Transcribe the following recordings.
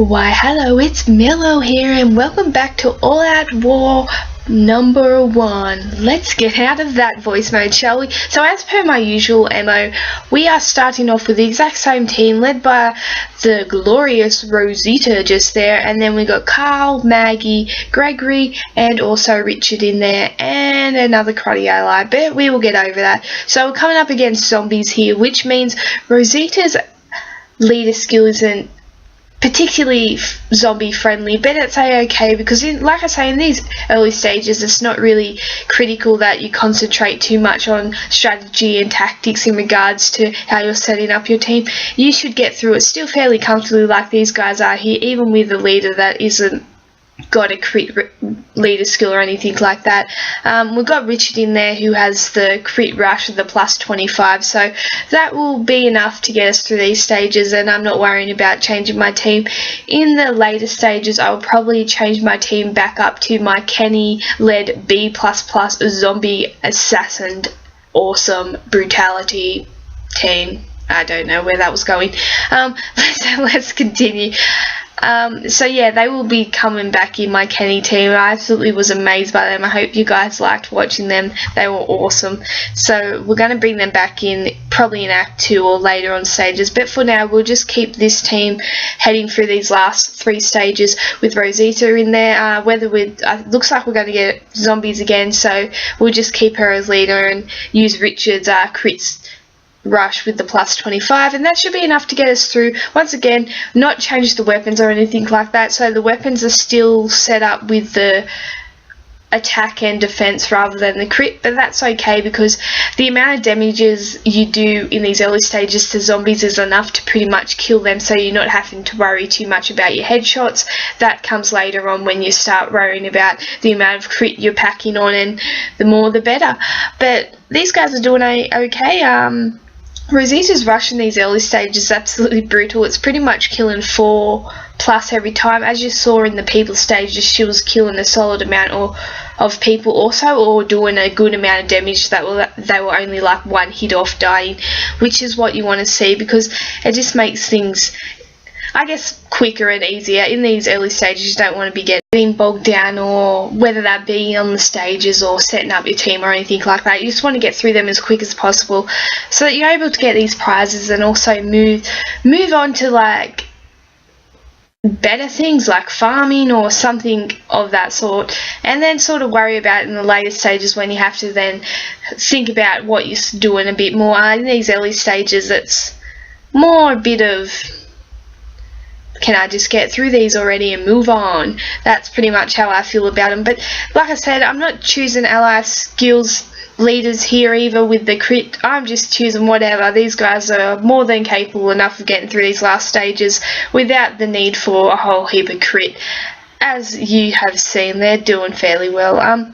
Why hello, it's Milo here and welcome back to All Out War number 1. Let's get out of that voice mode, shall we? So as per my usual MO, we are starting off with the exact same team led by the glorious Rosita just there, and then we got Carl, Maggie, Gregory and also Richard in there and another cruddy ally, but we will get over that. So we're coming up against zombies here, which means Rosita's leader skill isn't particularly zombie friendly, but it's okay because like I say, in these early stages it's not really critical that you concentrate too much on strategy and tactics in regards to how you're setting up your team. You should get through it still fairly comfortably like these guys are here, even with a leader that isn't got a crit leader skill or anything like that. We've got Richard in there who has the crit rush of the plus 25, so that will be enough to get us through these stages, and I'm not worrying about changing my team. In the later stages I will probably change my team back up to my Kenny led B++ zombie assassin awesome brutality team. I don't know where that was going. So let's continue. So yeah, they will be coming back in my Kenny team. I absolutely was amazed by them. I hope you guys liked watching them. They were awesome. So we're going to bring them back in probably in Act 2 or later on stages. But for now, we'll just keep this team heading through these last 3 stages with Rosita in there. Looks like we're going to get zombies again, so we'll just keep her as leader and use Richard's crits rush with the plus 25, and that should be enough to get us through. Once again, not change the weapons or anything like that, so the weapons are still set up with the attack and defense rather than the crit, but that's okay because the amount of damages you do in these early stages to zombies is enough to pretty much kill them, so you're not having to worry too much about your headshots. That comes later on when you start worrying about the amount of crit you're packing on, and the more the better. But these guys are doing okay. Rosita's rush in these early stages is absolutely brutal. It's pretty much killing 4+ every time. As you saw in the people stages, she was killing a solid amount of people also, or doing a good amount of damage that they were only like 1 hit off dying, which is what you want to see because it just makes things, I guess, quicker and easier. In these early stages you don't want to be getting bogged down, or whether that be on the stages or setting up your team or anything like that. You just want to get through them as quick as possible so that you're able to get these prizes and also move on to like better things like farming or something of that sort, and then sort of worry about it in the later stages when you have to then think about what you're doing a bit more. In these early stages it's more a bit of, can I just get through these already and move on? That's pretty much how I feel about them. But like I said, I'm not choosing ally skills leaders here either with the crit. I'm just choosing whatever. These guys are more than capable enough of getting through these last stages without the need for a whole heap of crit. As you have seen, they're doing fairly well.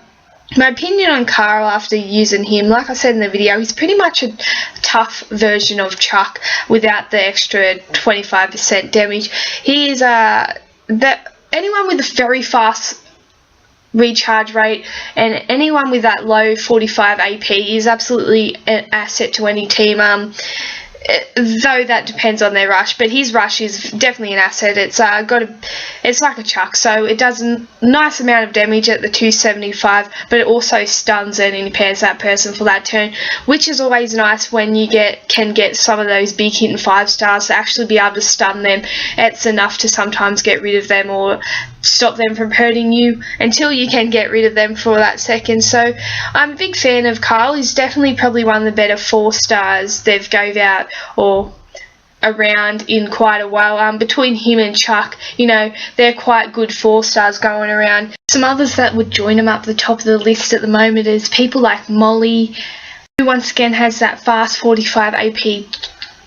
My opinion on Carl after using him, like I said in the video, he's pretty much a tough version of Chuck without the extra 25% damage. He is anyone with a very fast recharge rate and anyone with that low 45 AP is absolutely an asset to any team. Though that depends on their rush, but his rush is definitely an asset. It's like a Chuck, so it does a nice amount of damage at the 275, but it also stuns and impairs that person for that turn, which is always nice when you can get some of those big hitting 5-stars to actually be able to stun them. It's enough to sometimes get rid of them or stop them from hurting you until you can get rid of them for that second. So I'm a big fan of Carl. He's definitely probably one of the better 4-stars they've gave out or around in quite a while. Between him and Chuck, you know, they're quite good 4-stars going around. Some others that would join him up the top of the list at the moment is people like Molly, who once again has that fast 45 AP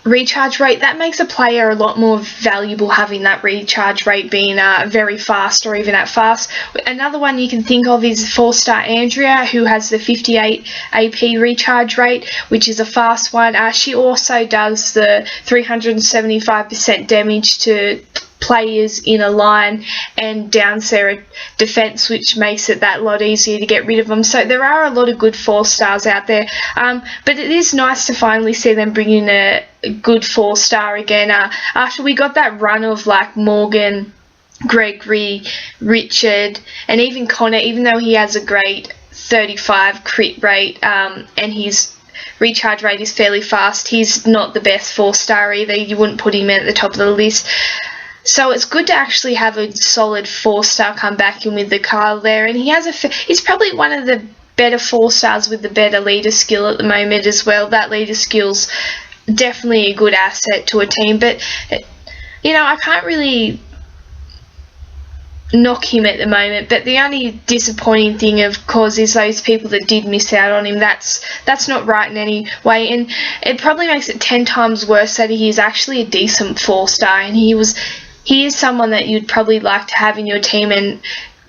recharge rate. That makes a player a lot more valuable, having that recharge rate being very fast or even at fast. Another one you can think of is 4-star Andrea, who has the 58 AP recharge rate, which is a fast one. She also does the 375% damage to players in a line and down Sarah defense, which makes it that lot easier to get rid of them. So there are a lot of good 4-stars out there, but it is nice to finally see them bring in good 4-star again. After we got that run of like Morgan, Gregory, Richard, and even Connor, even though he has a great 35 crit rate and his recharge rate is fairly fast, he's not the best 4-star either. You wouldn't put him at the top of the list. So it's good to actually have a solid 4-star come back in with the Kyle there, and he's probably one of the better 4-stars with the better leader skill at the moment as well. That leader skill's definitely a good asset to a team, but you know, I can't really knock him at the moment. But the only disappointing thing, of course, is those people that did miss out on him. That's not right in any way, and it probably makes it 10 times worse that he is actually a decent 4-star, and he is someone that you'd probably like to have in your team and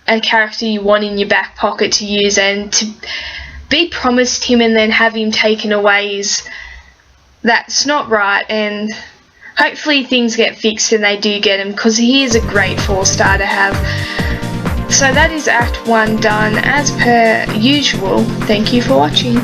a character you want in your back pocket to use, and to be promised him and then have him taken away that's not right. And hopefully things get fixed and they do get him, because he is a great 4-star to have. So that is Act 1 done as per usual. Thank you for watching.